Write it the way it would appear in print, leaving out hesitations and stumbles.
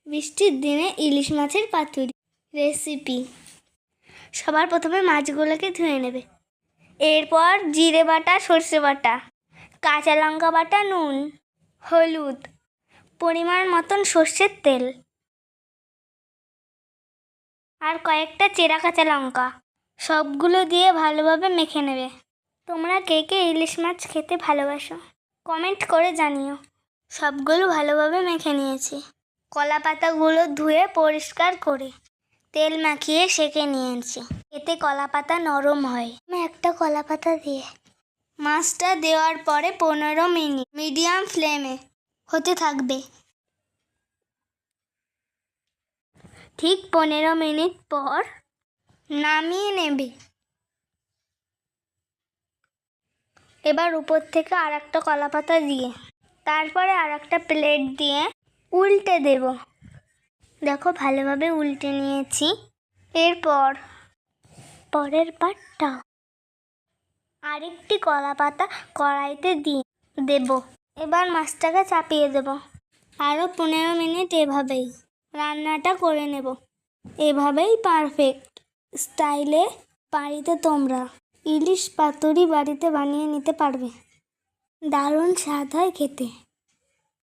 বৃষ্টির দিনে ইলিশ মাছের পাতুরি রেসিপি। সবার প্রথমে মাছগুলোকে ধুয়ে নেবে। এরপর জিরে বাটা, সর্ষে বাটা, কাঁচা লঙ্কা বাটা, নুন, হলুদ, পরিমাণ মতন সর্ষের তেল আর কয়েকটা চেরা কাঁচা লঙ্কা সবগুলো দিয়ে ভালোভাবে মেখে নেবে। তোমরা কে কে ইলিশ মাছ খেতে ভালোবাসো কমেন্ট করে জানিও। সবগুলো ভালোভাবে মেখে নিয়েছি। কলা পাতাগুলো ধুয়ে পরিষ্কার করে তেল মাখিয়ে সেঁকে নিয়েছি। এতে কলা পাতা নরম হয়। আমি একটা কলা পাতা দিয়ে মাছটা দেওয়ার পরে 15 মিনিট মিডিয়াম ফ্লেমে হতে থাকবে। ঠিক 15 মিনিট পর নামিয়ে নেবে। এবার উপর থেকে আর একটা কলা পাতা দিয়ে তারপরে আর একটা প্লেট দিয়ে উল্টে দেব। দেখো ভালোভাবে উল্টে নিয়েছি। এরপর পরের পাটটা আরেকটি কলা পাতা কড়াইতে দিয়ে দেব। এবার মাছটাকে চাপিয়ে দেব। আরও 15 মিনিট এভাবেই রান্নাটা করে নেব। এভাবেই পারফেক্ট স্টাইলে বাড়িতে তোমরা ইলিশ পাতুরি বাড়িতে বানিয়ে নিতে পারবে। দারুণ স্বাদ হয় খেতে।